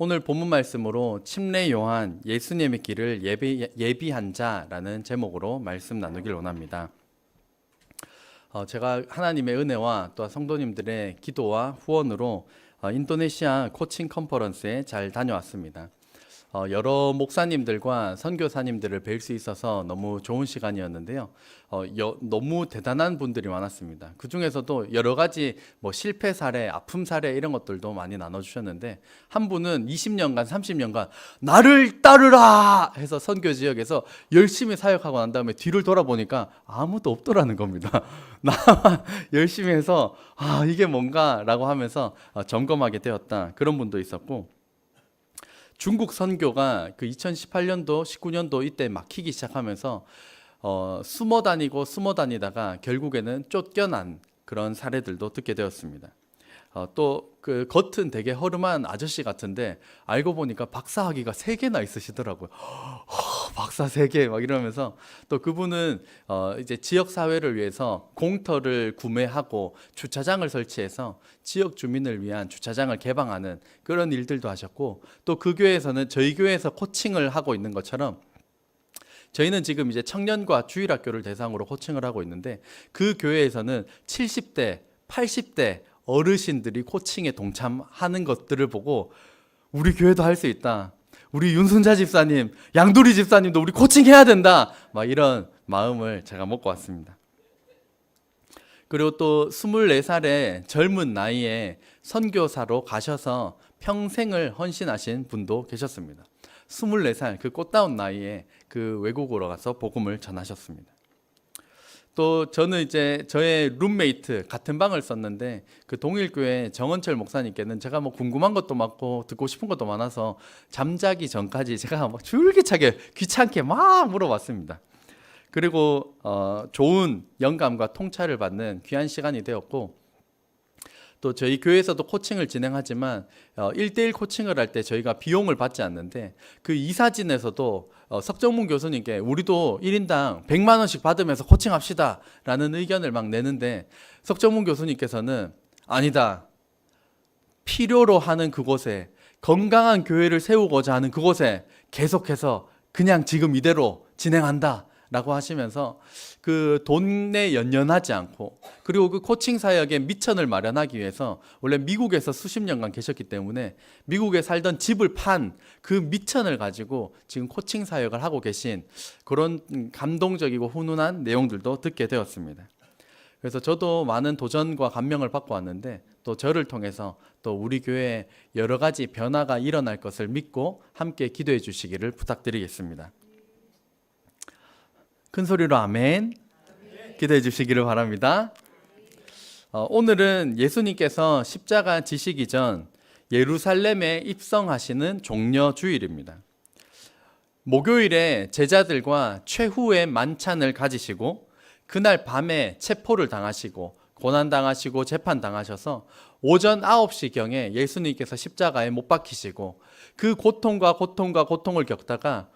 오늘 본문 말씀으로 침례 요한 예수님의 길을 예비한 자라는 제목으로 말씀 나누길 원합니다. 제가 하나님의 은혜와 또 성도님들의 기도와 후원으로 인도네시아 코칭 컨퍼런스에 잘 다녀왔습니다. 여러 목사님들과 선교사님들을 뵐 수 있어서 너무 좋은 시간이었는데요. 너무 대단한 분들이 많았습니다. 그 중에서도 여러 가지 실패 사례, 아픔 사례 이런 것들도 많이 나눠주셨는데, 한 분은 20년간, 30년간 나를 따르라 해서 선교 지역에서 열심히 사역하고 난 다음에 뒤를 돌아보니까 아무도 없더라는 겁니다. 나만 열심히 해서 이게 뭔가라고 하면서 점검하게 되었다, 그런 분도 있었고, 중국 선교가 그 2018년도, 19년도 이때 막히기 시작하면서 숨어 다니다가 결국에는 쫓겨난 그런 사례들도 듣게 되었습니다. 또 그 겉은 되게 허름한 아저씨 같은데 알고 보니까 박사학위가 3개나 있으시더라고요. 박사 3개 막 이러면서, 또 그분은 이제 지역 사회를 위해서 공터를 구매하고 주차장을 설치해서 지역 주민을 위한 주차장을 개방하는 그런 일들도 하셨고, 또 그 교회에서는 저희 교회에서 코칭을 하고 있는 것처럼 저희는 지금 이제 청년과 주일학교를 대상으로 코칭을 하고 있는데, 그 교회에서는 70대, 80대 어르신들이 코칭에 동참하는 것들을 보고 우리 교회도 할 수 있다, 우리 윤순자 집사님, 양두리 집사님도 우리 코칭해야 된다, 막 이런 마음을 제가 먹고 왔습니다. 그리고 또 24살의 젊은 나이에 선교사로 가셔서 평생을 헌신하신 분도 계셨습니다. 24살 그 꽃다운 나이에 그 외국으로 가서 복음을 전하셨습니다. 또 저는 이제 저의 룸메이트, 같은 방을 썼는데 그 동일교회 정원철 목사님께는 제가 궁금한 것도 많고 듣고 싶은 것도 많아서 잠자기 전까지 제가 줄기차게 귀찮게 막 물어봤습니다. 그리고 좋은 영감과 통찰을 받는 귀한 시간이 되었고, 또 저희 교회에서도 코칭을 진행하지만 1대1 코칭을 할 때 저희가 비용을 받지 않는데, 그 이사진에서도 석정문 교수님께 우리도 1인당 100만 원씩 받으면서 코칭합시다 라는 의견을 막 내는데, 석정문 교수님께서는 아니다, 필요로 하는 그곳에, 건강한 교회를 세우고자 하는 그곳에 계속해서 그냥 지금 이대로 진행한다 라고 하시면서 그 돈에 연연하지 않고, 그리고 그 코칭 사역에 미천을 마련하기 위해서 원래 미국에서 수십 년간 계셨기 때문에 미국에 살던 집을 판 그 미천을 가지고 지금 코칭 사역을 하고 계신 그런 감동적이고 훈훈한 내용들도 듣게 되었습니다. 그래서 저도 많은 도전과 감명을 받고 왔는데, 또 저를 통해서 또 우리 교회에 여러 가지 변화가 일어날 것을 믿고 함께 기도해 주시기를 부탁드리겠습니다. 큰 소리로 아멘 기도해 주시기를 바랍니다. 오늘은 예수님께서 십자가 지시기 전 예루살렘에 입성하시는 종려 주일입니다. 목요일에 제자들과 최후의 만찬을 가지시고, 그날 밤에 체포를 당하시고 고난당하시고 재판당하셔서 오전 9시경에 예수님께서 십자가에 못 박히시고, 그 고통을 겪다가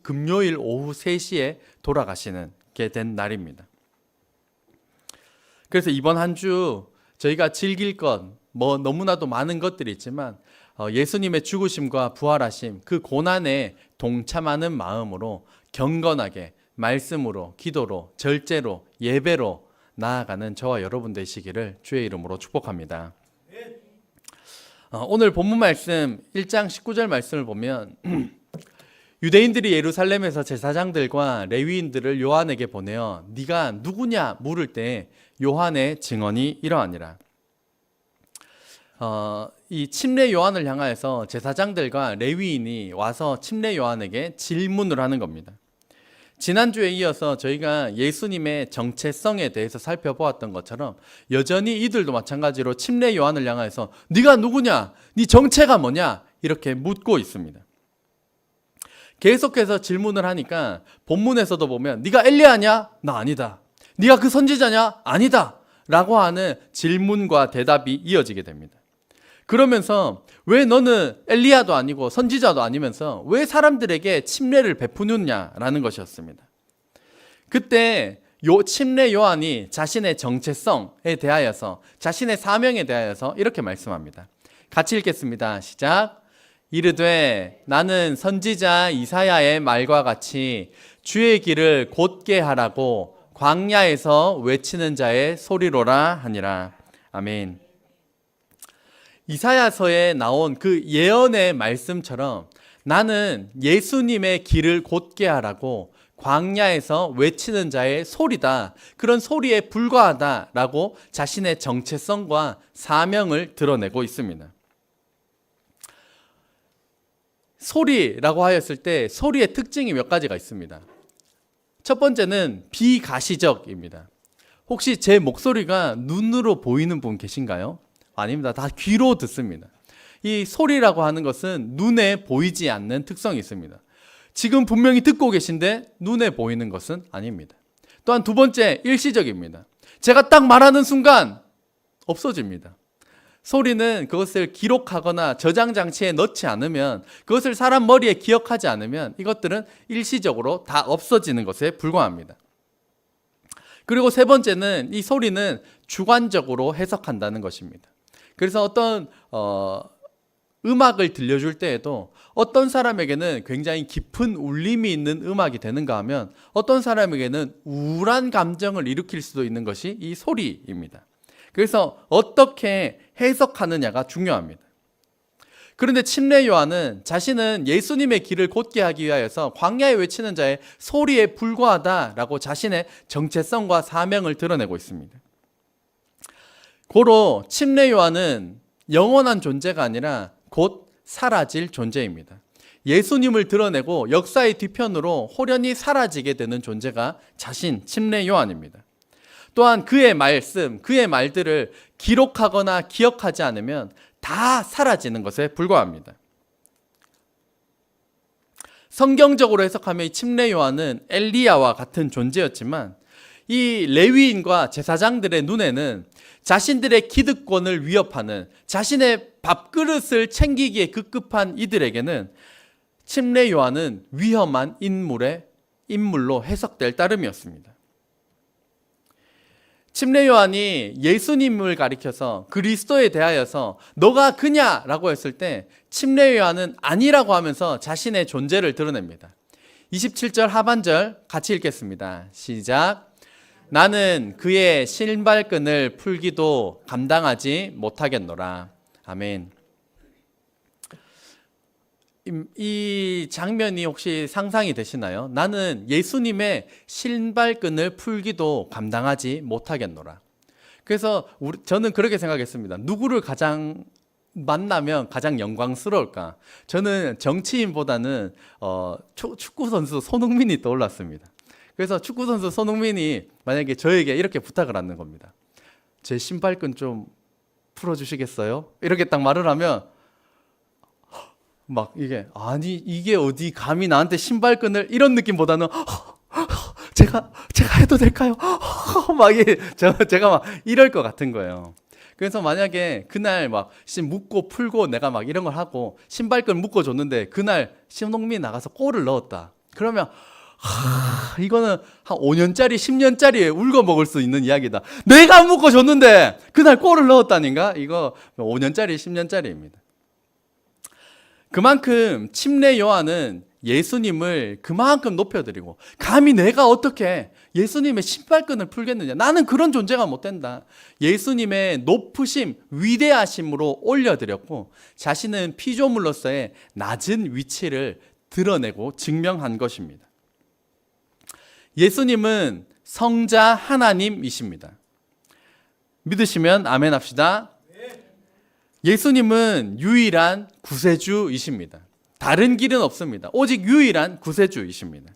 금요일 오후 3시에 돌아가시는 게 된 날입니다. 그래서 이번 한 주 저희가 즐길 것 너무나도 많은 것들이 있지만, 예수님의 죽으심과 부활하심, 그 고난에 동참하는 마음으로 경건하게 말씀으로, 기도로, 절제로, 예배로 나아가는 저와 여러분 되시기를 주의 이름으로 축복합니다. 오늘 본문 말씀 1장 19절 말씀을 보면 유대인들이 예루살렘에서 제사장들과 레위인들을 요한에게 보내어 네가 누구냐 물을 때 요한의 증언이 이러하니라. 이 침례 요한을 향하여서 제사장들과 레위인이 와서 침례 요한에게 질문을 하는 겁니다. 지난주에 이어서 저희가 예수님의 정체성에 대해서 살펴보았던 것처럼 여전히 이들도 마찬가지로 침례 요한을 향하여서 네가 누구냐, 네 정체가 뭐냐 이렇게 묻고 있습니다. 계속해서 질문을 하니까 본문에서도 보면 네가 엘리야냐? 나 아니다. 네가 그 선지자냐? 아니다 라고 하는 질문과 대답이 이어지게 됩니다. 그러면서 왜 너는 엘리야도 아니고 선지자도 아니면서 왜 사람들에게 침례를 베푸느냐라는 것이었습니다. 그때 침례 요한이 자신의 정체성에 대하여서, 자신의 사명에 대하여서 이렇게 말씀합니다. 같이 읽겠습니다. 시작. 이르되 나는 선지자 이사야의 말과 같이 주의 길을 곧게 하라고 광야에서 외치는 자의 소리로라 하니라. 아멘. 이사야서에 나온 그 예언의 말씀처럼 나는 예수님의 길을 곧게 하라고 광야에서 외치는 자의 소리다. 그런 소리에 불과하다라고 자신의 정체성과 사명을 드러내고 있습니다. 소리라고 하였을 때 소리의 특징이 몇 가지가 있습니다. 첫 번째는 비가시적입니다. 혹시 제 목소리가 눈으로 보이는 분 계신가요? 아닙니다. 다 귀로 듣습니다. 이 소리라고 하는 것은 눈에 보이지 않는 특성이 있습니다. 지금 분명히 듣고 계신데 눈에 보이는 것은 아닙니다. 또한 두 번째, 일시적입니다. 제가 딱 말하는 순간 없어집니다. 소리는 그것을 기록하거나 저장 장치에 넣지 않으면, 그것을 사람 머리에 기억하지 않으면 이것들은 일시적으로 다 없어지는 것에 불과합니다. 그리고 세 번째는 이 소리는 주관적으로 해석한다는 것입니다. 그래서 어떤 음악을 들려줄 때에도 어떤 사람에게는 굉장히 깊은 울림이 있는 음악이 되는가 하면 어떤 사람에게는 우울한 감정을 일으킬 수도 있는 것이 이 소리입니다. 그래서 어떻게 해석하느냐가 중요합니다. 그런데 침례 요한은 자신은 예수님의 길을 곧게 하기 위하여서 광야에 외치는 자의 소리에 불과하다라고 자신의 정체성과 사명을 드러내고 있습니다. 고로 침례 요한은 영원한 존재가 아니라 곧 사라질 존재입니다. 예수님을 드러내고 역사의 뒤편으로 호련히 사라지게 되는 존재가 자신 침례 요한입니다. 또한 그의 말씀, 그의 말들을 기록하거나 기억하지 않으면 다 사라지는 것에 불과합니다. 성경적으로 해석하면 이 침례 요한은 엘리야와 같은 존재였지만 이 레위인과 제사장들의 눈에는 자신들의 기득권을 위협하는, 자신의 밥그릇을 챙기기에 급급한 이들에게는 침례 요한은 위험한 인물로 해석될 따름이었습니다. 침례 요한이 예수님을 가리켜서 그리스도에 대하여서 너가 그냐라고 했을 때 침례 요한은 아니라고 하면서 자신의 존재를 드러냅니다. 27절 하반절 같이 읽겠습니다. 시작. 나는 그의 신발끈을 풀기도 감당하지 못하겠노라. 아멘. 이 장면이 혹시 상상이 되시나요? 나는 예수님의 신발끈을 풀기도 감당하지 못하겠노라. 그래서 저는 그렇게 생각했습니다. 누구를 가장 만나면 가장 영광스러울까? 저는 정치인보다는 축구선수 손흥민이 떠올랐습니다. 그래서 축구선수 손흥민이 만약에 저에게 이렇게 부탁을 하는 겁니다. 제 신발끈 좀 풀어주시겠어요? 이렇게 딱 말을 하면 막 이게 어디 감히 나한테 신발끈을, 이런 느낌보다는 제가 해도 될까요? 제가 막 이럴 것 같은 거예요. 그래서 만약에 그날 막 묶고 풀고 내가 막 이런 걸 하고 신발끈 묶어줬는데 그날 신동민이 나가서 골을 넣었다. 그러면 이거는 한 5년짜리 10년짜리 울고 먹을 수 있는 이야기다. 내가 묶어줬는데 그날 골을 넣었다니까? 이거 5년짜리 10년짜리입니다. 그만큼 침례 요한은 예수님을 그만큼 높여드리고, 감히 내가 어떻게 예수님의 신발끈을 풀겠느냐, 나는 그런 존재가 못 된다, 예수님의 높으심, 위대하심으로 올려드렸고 자신은 피조물로서의 낮은 위치를 드러내고 증명한 것입니다. 예수님은 성자 하나님이십니다. 믿으시면 아멘 합시다. 예수님은 유일한 구세주이십니다. 다른 길은 없습니다. 오직 유일한 구세주이십니다.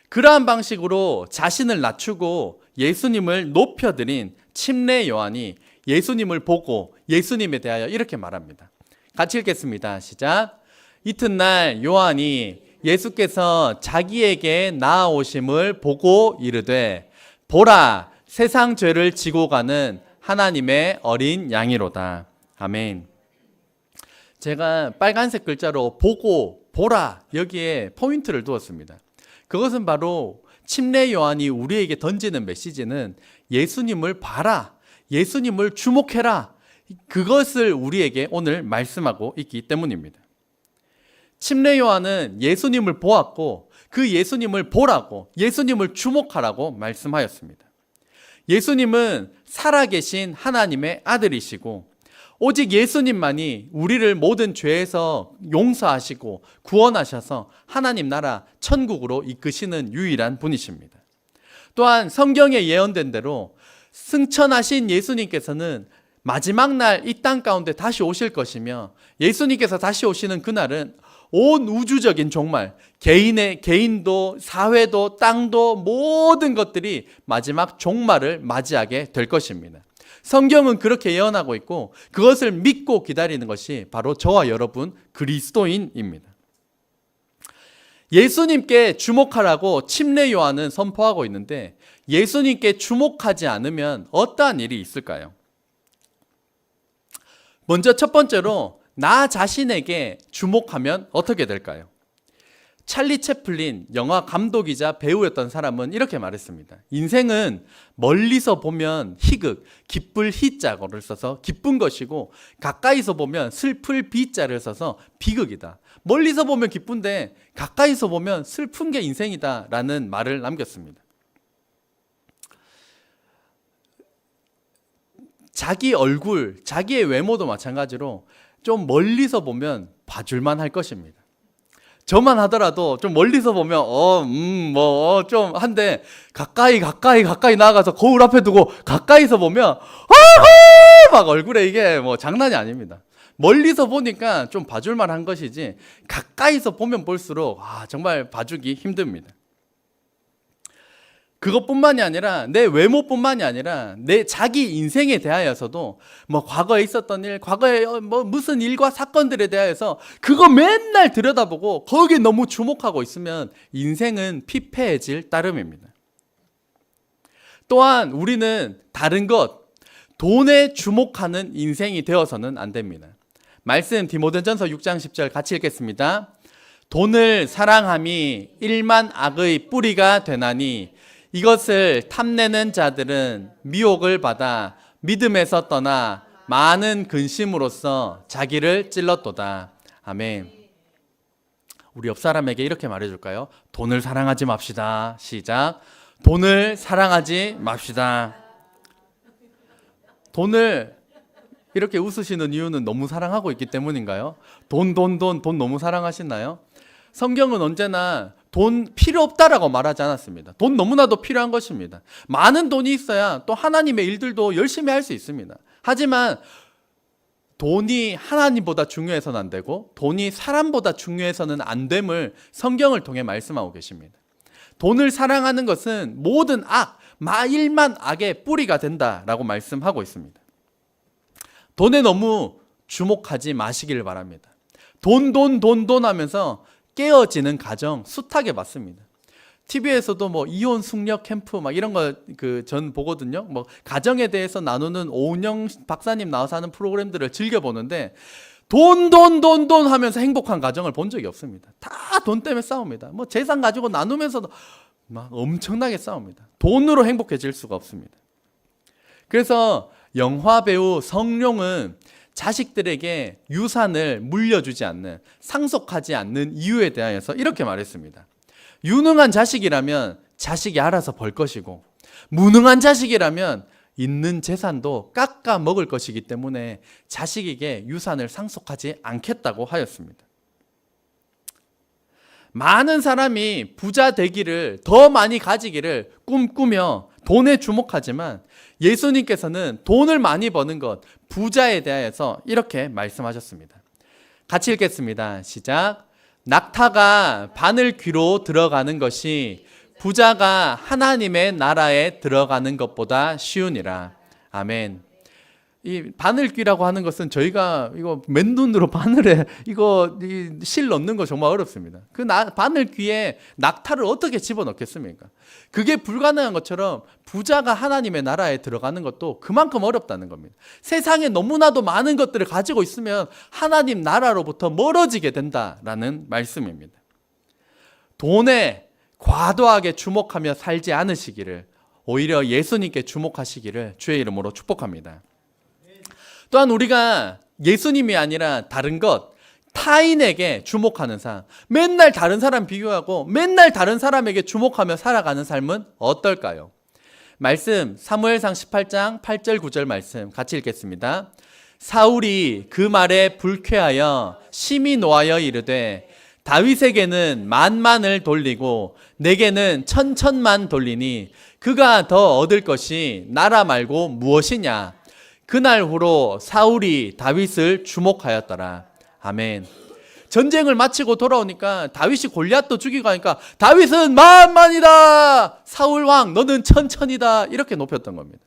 그러한 방식으로 자신을 낮추고 예수님을 높여드린 침례 요한이 예수님을 보고 예수님에 대하여 이렇게 말합니다. 같이 읽겠습니다. 시작. 이튿날 요한이 예수께서 자기에게 나아오심을 보고 이르되 보라, 세상 죄를 지고 가는 하나님의 어린 양이로다. 아멘. 제가 빨간색 글자로 보고, 보라, 여기에 포인트를 두었습니다. 그것은 바로 침례 요한이 우리에게 던지는 메시지는 예수님을 봐라, 예수님을 주목해라, 그것을 우리에게 오늘 말씀하고 있기 때문입니다. 침례 요한은 예수님을 보았고 그 예수님을 보라고, 예수님을 주목하라고 말씀하였습니다. 예수님은 살아계신 하나님의 아들이시고 오직 예수님만이 우리를 모든 죄에서 용서하시고 구원하셔서 하나님 나라 천국으로 이끄시는 유일한 분이십니다. 또한 성경에 예언된 대로 승천하신 예수님께서는 마지막 날 이 땅 가운데 다시 오실 것이며 예수님께서 다시 오시는 그날은 온 우주적인 종말, 개인도 사회도 땅도 모든 것들이 마지막 종말을 맞이하게 될 것입니다. 성경은 그렇게 예언하고 있고 그것을 믿고 기다리는 것이 바로 저와 여러분 그리스도인입니다. 예수님께 주목하라고 침례 요한은 선포하고 있는데 예수님께 주목하지 않으면 어떠한 일이 있을까요? 먼저 첫 번째로 나 자신에게 주목하면 어떻게 될까요? 찰리 채플린 영화 감독이자 배우였던 사람은 이렇게 말했습니다. 인생은 멀리서 보면 희극, 기쁠 희자를 써서 기쁜 것이고 가까이서 보면 슬플 비자를 써서 비극이다. 멀리서 보면 기쁜데 가까이서 보면 슬픈 게 인생이다 라는 말을 남겼습니다. 자기 얼굴, 자기의 외모도 마찬가지로 좀 멀리서 보면 봐줄만 할 것입니다. 저만 하더라도 좀 멀리서 보면 좀 한데 가까이 나아가서 거울 앞에 두고 가까이서 보면 아이고 막 얼굴에 이게 뭐 장난이 아닙니다. 멀리서 보니까 좀 봐줄만 한 것이지 가까이서 보면 볼수록 정말 봐주기 힘듭니다. 그것뿐만이 아니라 내 외모뿐만이 아니라 내 자기 인생에 대하여서도 뭐 과거에 있었던 일, 과거에 뭐 무슨 일과 사건들에 대하여서 그거 맨날 들여다보고 거기에 너무 주목하고 있으면 인생은 피폐해질 따름입니다. 또한 우리는 다른 것, 돈에 주목하는 인생이 되어서는 안 됩니다. 말씀 디모데전서 6장 10절 같이 읽겠습니다. 돈을 사랑함이 일만 악의 뿌리가 되나니 이것을 탐내는 자들은 미혹을 받아 믿음에서 떠나 많은 근심으로써 자기를 찔렀도다. 아멘. 우리 옆 사람에게 이렇게 말해줄까요? 돈을 사랑하지 맙시다. 시작. 돈을 사랑하지 맙시다. 돈을 이렇게 웃으시는 이유는 너무 사랑하고 있기 때문인가요? 돈 너무 사랑하시나요? 성경은 언제나 돈 필요 없다라고 말하지 않았습니다. 돈 너무나도 필요한 것입니다. 많은 돈이 있어야 또 하나님의 일들도 열심히 할 수 있습니다. 하지만 돈이 하나님보다 중요해서는 안 되고 돈이 사람보다 중요해서는 안 됨을 성경을 통해 말씀하고 계십니다. 돈을 사랑하는 것은 모든 악, 일만 악의 뿌리가 된다라고 말씀하고 있습니다. 돈에 너무 주목하지 마시기를 바랍니다. 돈 하면서 깨어지는 가정 숱하게 봤습니다. TV에서도 뭐 이혼 숙녀 캠프 막 이런 거 전 보거든요. 뭐 가정에 대해서 나누는 오은영 박사님 나와서 하는 프로그램들을 즐겨 보는데 돈 하면서 행복한 가정을 본 적이 없습니다. 다 돈 때문에 싸웁니다. 뭐 재산 가지고 나누면서도 막 엄청나게 싸웁니다. 돈으로 행복해질 수가 없습니다. 그래서 영화 배우 성룡은 자식들에게 유산을 물려주지 않는, 상속하지 않는 이유에 대하여서 이렇게 말했습니다. 유능한 자식이라면 자식이 알아서 벌 것이고 무능한 자식이라면 있는 재산도 깎아 먹을 것이기 때문에 자식에게 유산을 상속하지 않겠다고 하였습니다. 많은 사람이 부자 되기를, 더 많이 가지기를 꿈꾸며 돈에 주목하지만 예수님께서는 돈을 많이 버는 것, 부자에 대하여서 이렇게 말씀하셨습니다. 같이 읽겠습니다. 시작. 낙타가 바늘 귀로 들어가는 것이 부자가 하나님의 나라에 들어가는 것보다 쉬우니라. 아멘. 이 바늘귀라고 하는 것은 저희가 이거 맨눈으로 바늘에 실 넣는 거 정말 어렵습니다. 그 바늘귀에 낙타를 어떻게 집어넣겠습니까? 그게 불가능한 것처럼 부자가 하나님의 나라에 들어가는 것도 그만큼 어렵다는 겁니다. 세상에 너무나도 많은 것들을 가지고 있으면 하나님 나라로부터 멀어지게 된다라는 말씀입니다. 돈에 과도하게 주목하며 살지 않으시기를, 오히려 예수님께 주목하시기를 주의 이름으로 축복합니다. 또한 우리가 예수님이 아니라 다른 것, 타인에게 주목하는 삶, 맨날 다른 사람 비교하고 맨날 다른 사람에게 주목하며 살아가는 삶은 어떨까요? 말씀 사무엘상 18장 8절 9절 말씀 같이 읽겠습니다. 사울이 그 말에 불쾌하여 심히 노하여 이르되 다윗에게는 만만을 돌리고 내게는 천천만 돌리니 그가 더 얻을 것이 나라 말고 무엇이냐. 그날 후로 사울이 다윗을 주목하였더라. 아멘. 전쟁을 마치고 돌아오니까 다윗이 골리앗도 죽이고 하니까 다윗은 만만이다, 사울 왕 너는 천천이다, 이렇게 높였던 겁니다.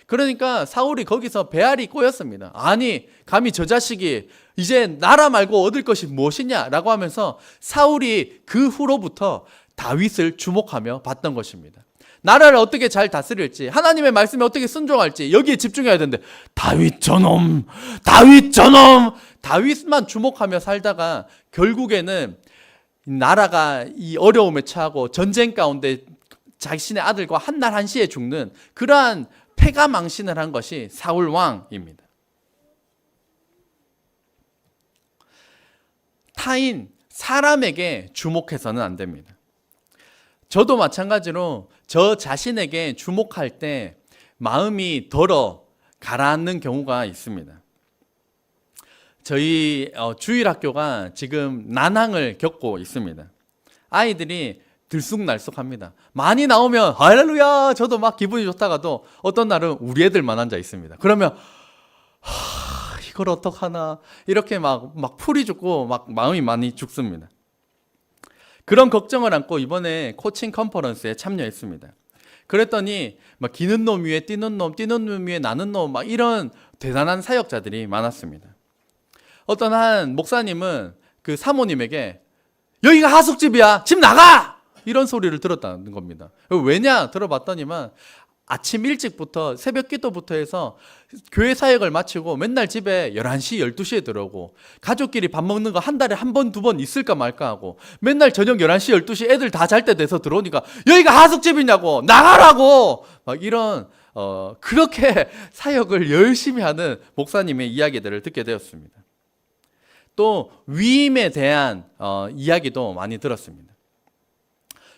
그러니까 사울이 거기서 배알이 꼬였습니다. 아니 감히 저 자식이 이제 나라 말고 얻을 것이 무엇이냐라고 하면서 사울이 그 후로부터 다윗을 주목하며 봤던 것입니다. 나라를 어떻게 잘 다스릴지, 하나님의 말씀에 어떻게 순종할지 여기에 집중해야 되는데 다윗 저놈, 다윗 저놈, 다윗만 주목하며 살다가 결국에는 나라가 이 어려움에 처하고 전쟁 가운데 자신의 아들과 한날 한시에 죽는 그러한 패가 망신을 한 것이 사울 왕입니다. 타인, 사람에게 주목해서는 안 됩니다. 저도 마찬가지로 저 자신에게 주목할 때 마음이 덜어 가라앉는 경우가 있습니다. 저희 주일학교가 지금 난항을 겪고 있습니다. 아이들이 들쑥날쑥합니다. 많이 나오면 할렐루야 저도 막 기분이 좋다가도 어떤 날은 우리 애들만 앉아 있습니다. 그러면 이걸 어떡하나 이렇게 막 풀이 죽고 막 마음이 많이 죽습니다. 그런 걱정을 안고 이번에 코칭 컨퍼런스에 참여했습니다. 그랬더니 막 기는 놈 위에 뛰는 놈, 뛰는 놈 위에 나는 놈, 막 이런 대단한 사역자들이 많았습니다. 어떤 한 목사님은 그 사모님에게 여기가 하숙집이야, 집 나가! 이런 소리를 들었다는 겁니다. 왜냐 들어봤더니만 아침 일찍부터 새벽 기도부터 해서 교회 사역을 마치고 맨날 집에 11시, 12시에 들어오고 가족끼리 밥 먹는 거 한 달에 한 번, 두 번 있을까 말까 하고 맨날 저녁 11시, 12시 애들 다 잘 때 돼서 들어오니까 여기가 하숙집이냐고, 나가라고! 막 이런 그렇게 사역을 열심히 하는 목사님의 이야기들을 듣게 되었습니다. 또 위임에 대한 이야기도 많이 들었습니다.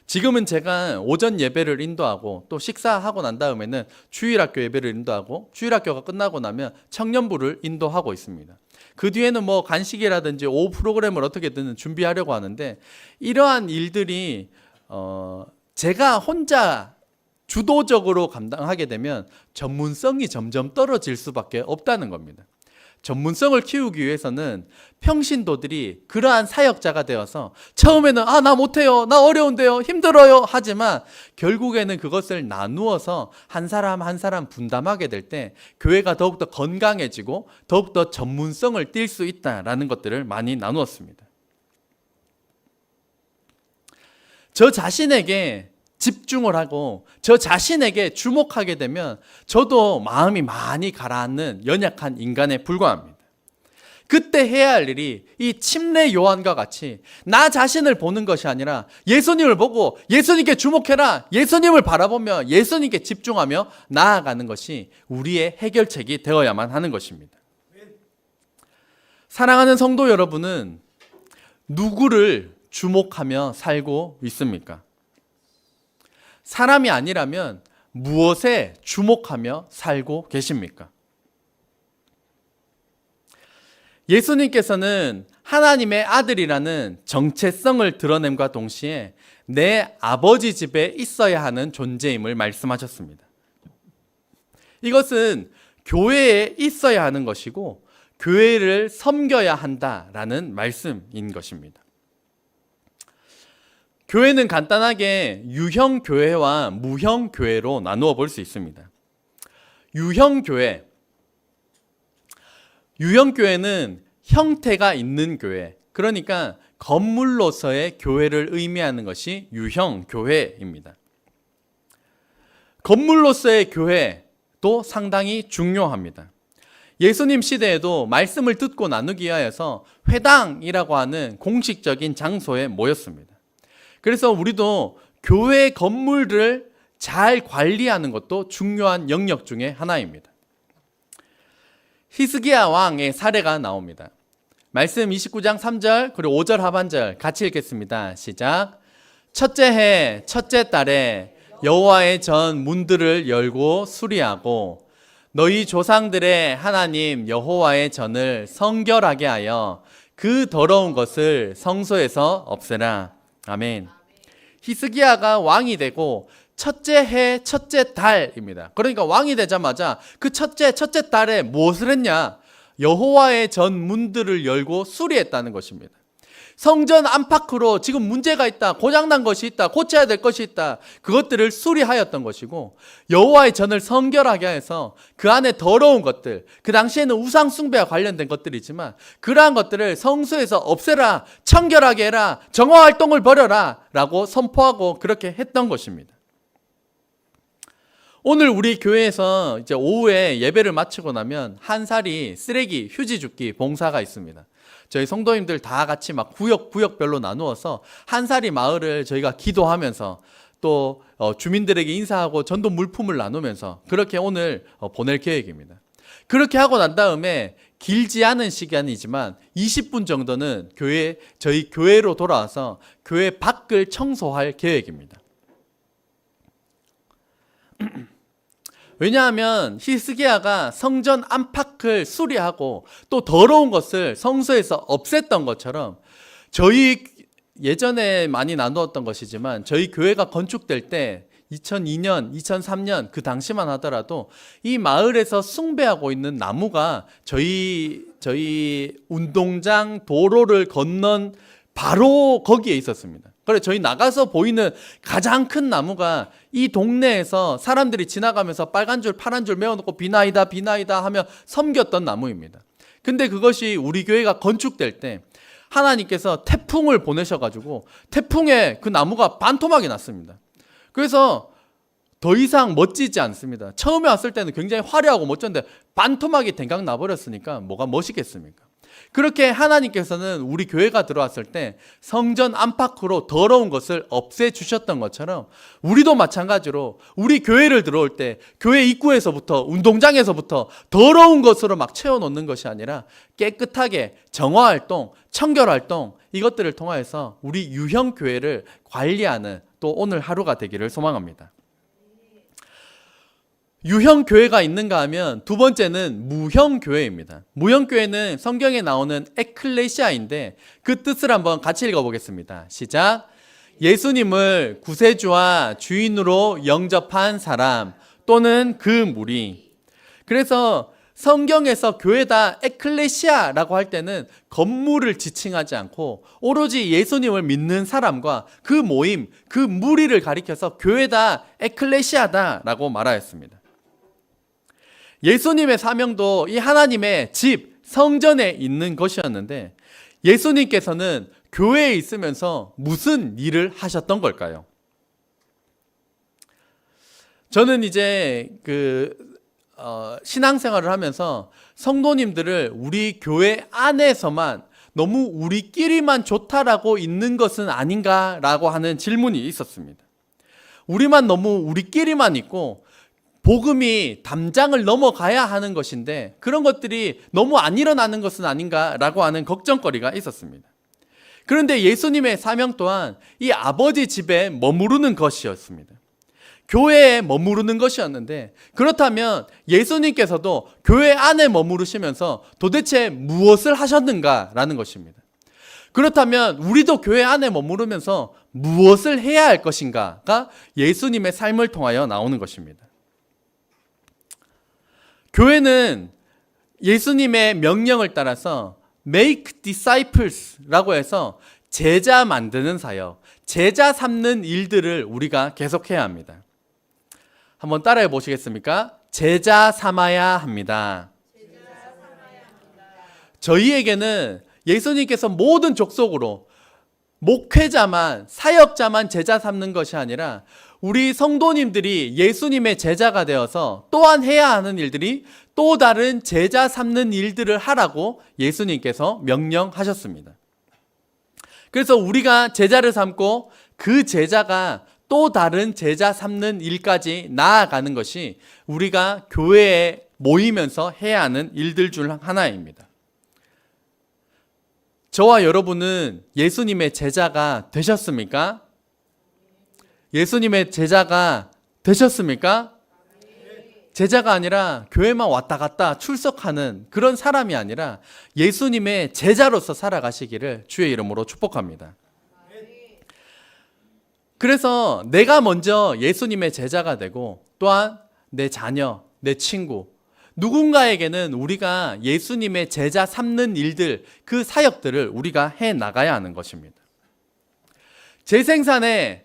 지금은 제가 오전 예배를 인도하고 또 식사하고 난 다음에는 주일학교 예배를 인도하고 주일학교가 끝나고 나면 청년부를 인도하고 있습니다. 그 뒤에는 뭐 간식이라든지 오후 프로그램을 어떻게든 준비하려고 하는데 이러한 일들이 제가 혼자 주도적으로 감당하게 되면 전문성이 점점 떨어질 수밖에 없다는 겁니다. 전문성을 키우기 위해서는 평신도들이 그러한 사역자가 되어서 처음에는 나 못해요, 나 어려운데요, 힘들어요 하지만 결국에는 그것을 나누어서 한 사람 한 사람 분담하게 될 때 교회가 더욱더 건강해지고 더욱더 전문성을 띌 수 있다라는 것들을 많이 나누었습니다. 저 자신에게 집중을 하고 저 자신에게 주목하게 되면 저도 마음이 많이 가라앉는 연약한 인간에 불과합니다. 그때 해야 할 일이 이 침례 요한과 같이 나 자신을 보는 것이 아니라 예수님을 보고 예수님께 주목해라, 예수님을 바라보며 예수님께 집중하며 나아가는 것이 우리의 해결책이 되어야만 하는 것입니다. 사랑하는 성도 여러분은 누구를 주목하며 살고 있습니까? 사람이 아니라면 무엇에 주목하며 살고 계십니까? 예수님께서는 하나님의 아들이라는 정체성을 드러냄과 동시에 내 아버지 집에 있어야 하는 존재임을 말씀하셨습니다. 이것은 교회에 있어야 하는 것이고 교회를 섬겨야 한다라는 말씀인 것입니다. 교회는 간단하게 유형 교회와 무형 교회로 나누어 볼 수 있습니다. 유형 교회는 형태가 있는 교회, 그러니까 건물로서의 교회를 의미하는 것이 유형 교회입니다. 건물로서의 교회도 상당히 중요합니다. 예수님 시대에도 말씀을 듣고 나누기 위하여서 회당이라고 하는 공식적인 장소에 모였습니다. 그래서 우리도 교회 건물을 잘 관리하는 것도 중요한 영역 중에 하나입니다. 히스기야 왕의 사례가 나옵니다. 말씀 29장 3절 그리고 5절 하반절 같이 읽겠습니다. 시작. 첫째 해 첫째 달에 여호와의 전 문들을 열고 수리하고 너희 조상들의 하나님 여호와의 전을 성결하게 하여 그 더러운 것을 성소에서 없애라. 아멘. 히스기야가 왕이 되고 첫째 해 첫째 달입니다. 그러니까 왕이 되자마자 그 첫째 달에 무엇을 했냐? 여호와의 전 문들을 열고 수리했다는 것입니다. 성전 안팎으로 지금 문제가 있다, 고장난 것이 있다, 고쳐야 될 것이 있다, 그것들을 수리하였던 것이고, 여호와의 전을 성결하게 해서 그 안에 더러운 것들, 그 당시에는 우상 숭배와 관련된 것들이지만 그러한 것들을 성소에서 없애라, 청결하게 해라, 정화 활동을 벌여라 라고 선포하고 그렇게 했던 것입니다. 오늘 우리 교회에서 이제 오후에 예배를 마치고 나면 한 살이 쓰레기, 휴지 줍기 봉사가 있습니다. 저희 성도님들 다 같이 막 구역별로 나누어서 한 살이 마을을 저희가 기도하면서 또 주민들에게 인사하고 전도 물품을 나누면서 그렇게 오늘 보낼 계획입니다. 그렇게 하고 난 다음에 길지 않은 시간이지만 20분 정도는 저희 교회로 돌아와서 교회 밖을 청소할 계획입니다. 왜냐하면 히스기야가 성전 안팎을 수리하고 또 더러운 것을 성소에서 없앴던 것처럼 저희 예전에 많이 나누었던 것이지만 저희 교회가 건축될 때 2002년, 2003년 그 당시만 하더라도 이 마을에서 숭배하고 있는 나무가 저희 운동장 도로를 건넌 바로 거기에 있었습니다. 그래 저희 나가서 보이는 가장 큰 나무가 이 동네에서 사람들이 지나가면서 빨간 줄 파란 줄 메워놓고 비나이다 하며 섬겼던 나무입니다. 근데 그것이 우리 교회가 건축될 때 하나님께서 태풍을 보내셔가지고 태풍에 그 나무가 반토막이 났습니다. 그래서 더 이상 멋지지 않습니다. 처음에 왔을 때는 굉장히 화려하고 멋졌는데 반토막이 댕강 나버렸으니까 뭐가 멋있겠습니까? 그렇게 하나님께서는 우리 교회가 들어왔을 때 성전 안팎으로 더러운 것을 없애주셨던 것처럼 우리도 마찬가지로 우리 교회를 들어올 때 교회 입구에서부터 운동장에서부터 더러운 것으로 막 채워놓는 것이 아니라 깨끗하게 정화활동, 청결활동 이것들을 통해서 우리 유형교회를 관리하는 또 오늘 하루가 되기를 소망합니다. 유형교회가 있는가 하면 두 번째는 무형교회입니다. 무형교회는 성경에 나오는 에클레시아인데 그 뜻을 한번 같이 읽어보겠습니다. 시작. 예수님을 구세주와 주인으로 영접한 사람 또는 그 무리. 그래서 성경에서 교회다 에클레시아라고 할 때는 건물을 지칭하지 않고 오로지 예수님을 믿는 사람과 그 모임, 그 무리를 가리켜서 교회다 에클레시아다라고 말하였습니다. 예수님의 사명도 이 하나님의 집, 성전에 있는 것이었는데 예수님께서는 교회에 있으면서 무슨 일을 하셨던 걸까요? 저는 이제 신앙생활을 하면서 성도님들을 우리 교회 안에서만 너무 우리끼리만 좋다라고 있는 것은 아닌가라고 하는 질문이 있었습니다. 우리만 너무 우리끼리만 있고 복음이 담장을 넘어가야 하는 것인데 그런 것들이 너무 안 일어나는 것은 아닌가라고 하는 걱정거리가 있었습니다. 그런데 예수님의 사명 또한 이 아버지 집에 머무르는 것이었습니다. 교회에 머무르는 것이었는데 그렇다면 예수님께서도 교회 안에 머무르시면서 도대체 무엇을 하셨는가라는 것입니다. 그렇다면 우리도 교회 안에 머무르면서 무엇을 해야 할 것인가가 예수님의 삶을 통하여 나오는 것입니다. 교회는 예수님의 명령을 따라서 make disciples라고 해서 제자 만드는 사역, 제자 삼는 일들을 우리가 계속해야 합니다. 한번 따라해 보시겠습니까? 제자 삼아야 합니다. 저희에게는 예수님께서 모든 족속으로 목회자만, 사역자만 제자 삼는 것이 아니라 우리 성도님들이 예수님의 제자가 되어서 또한 해야 하는 일들이 또 다른 제자 삼는 일들을 하라고 예수님께서 명령하셨습니다. 그래서 우리가 제자를 삼고 그 제자가 또 다른 제자 삼는 일까지 나아가는 것이 우리가 교회에 모이면서 해야 하는 일들 중 하나입니다. 저와 여러분은 예수님의 제자가 되셨습니까? 예수님의 제자가 되셨습니까? 제자가 아니라 교회만 왔다 갔다 출석하는 그런 사람이 아니라 예수님의 제자로서 살아가시기를 주의 이름으로 축복합니다. 그래서 내가 먼저 예수님의 제자가 되고 또한 내 자녀, 내 친구, 누군가에게는 우리가 예수님의 제자 삼는 일들, 그 사역들을 우리가 해 나가야 하는 것입니다. 재생산에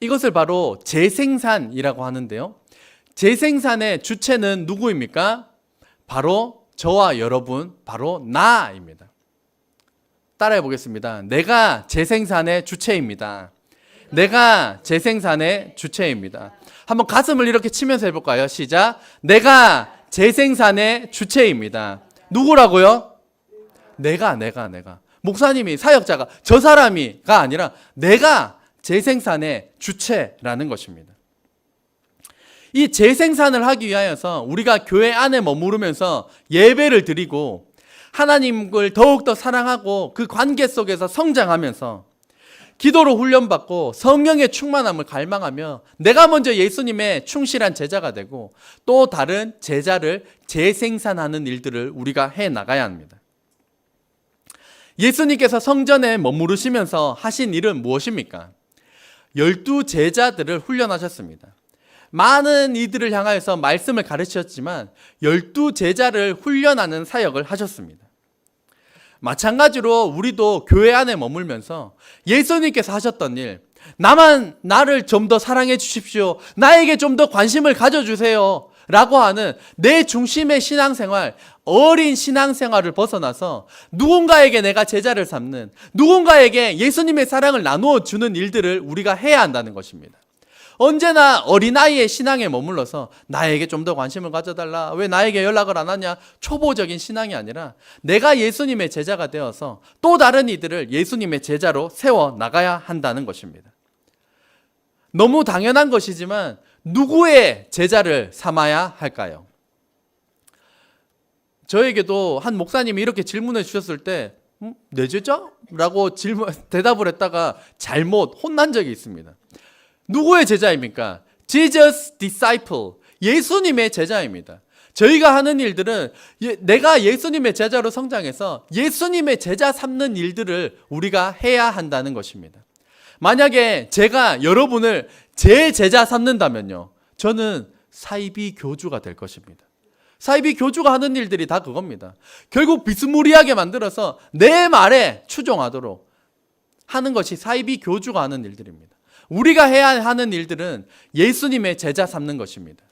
이것을 바로 재생산이라고 하는데요. 재생산의 주체는 누구입니까? 바로 저와 여러분, 바로 나입니다. 따라해 보겠습니다. 내가 재생산의 주체입니다. 내가 재생산의 주체입니다. 한번 가슴을 이렇게 치면서 해볼까요? 시작. 내가 재생산의 주체입니다. 누구라고요? 내가. 목사님이, 사역자가, 저 사람이가 아니라 내가 재생산의 주체라는 것입니다. 이 재생산을 하기 위하여서 우리가 교회 안에 머무르면서 예배를 드리고 하나님을 더욱더 사랑하고 그 관계 속에서 성장하면서 기도로 훈련받고 성령의 충만함을 갈망하며 내가 먼저 예수님의 충실한 제자가 되고 또 다른 제자를 재생산하는 일들을 우리가 해 나가야 합니다. 예수님께서 성전에 머무르시면서 하신 일은 무엇입니까? 12 제자들을 훈련하셨습니다. 많은 이들을 향하여서 말씀을 가르치셨지만 12 제자를 훈련하는 사역을 하셨습니다. 마찬가지로 우리도 교회 안에 머물면서 예수님께서 하셨던 일, 나를 좀 더 사랑해 주십시오, 나에게 좀 더 관심을 가져주세요 라고 하는 내 중심의 신앙생활, 어린 신앙생활을 벗어나서 누군가에게 내가 제자를 삼는, 누군가에게 예수님의 사랑을 나누어 주는 일들을 우리가 해야 한다는 것입니다. 언제나 어린아이의 신앙에 머물러서 나에게 좀 더 관심을 가져달라, 왜 나에게 연락을 안 하냐, 초보적인 신앙이 아니라 내가 예수님의 제자가 되어서 또 다른 이들을 예수님의 제자로 세워 나가야 한다는 것입니다. 너무 당연한 것이지만 누구의 제자를 삼아야 할까요? 저에게도 한 목사님이 이렇게 질문해 주셨을 때 내 제자? 라고 대답을 했다가 잘못 혼난 적이 있습니다. 누구의 제자입니까? Jesus disciple, 예수님의 제자입니다. 저희가 하는 일들은 내가 예수님의 제자로 성장해서 예수님의 제자 삼는 일들을 우리가 해야 한다는 것입니다. 만약에 제가 여러분을 제 제자 삼는다면요, 저는 사이비 교주가 될 것입니다. 사이비 교주가 하는 일들이 다 그겁니다. 결국 비스무리하게 만들어서 내 말에 추종하도록 하는 것이 사이비 교주가 하는 일들입니다. 우리가 해야 하는 일들은 예수님의 제자 삼는 것입니다.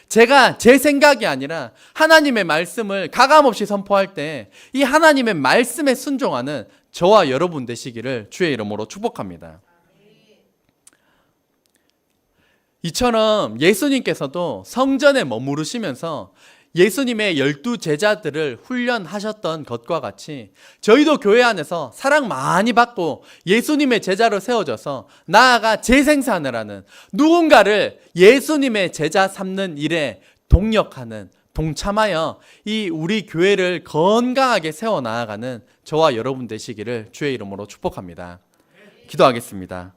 제가 제 생각이 아니라 하나님의 말씀을 가감없이 선포할 때 이 하나님의 말씀에 순종하는 저와 여러분 되시기를 주의 이름으로 축복합니다. 이처럼 예수님께서도 성전에 머무르시면서 예수님의 12 제자들을 훈련하셨던 것과 같이 저희도 교회 안에서 사랑 많이 받고 예수님의 제자로 세워져서 나아가 재생산을 하는, 누군가를 예수님의 제자 삼는 일에 동력하는, 동참하여 이 우리 교회를 건강하게 세워 나아가는 저와 여러분 되시기를 주의 이름으로 축복합니다. 기도하겠습니다.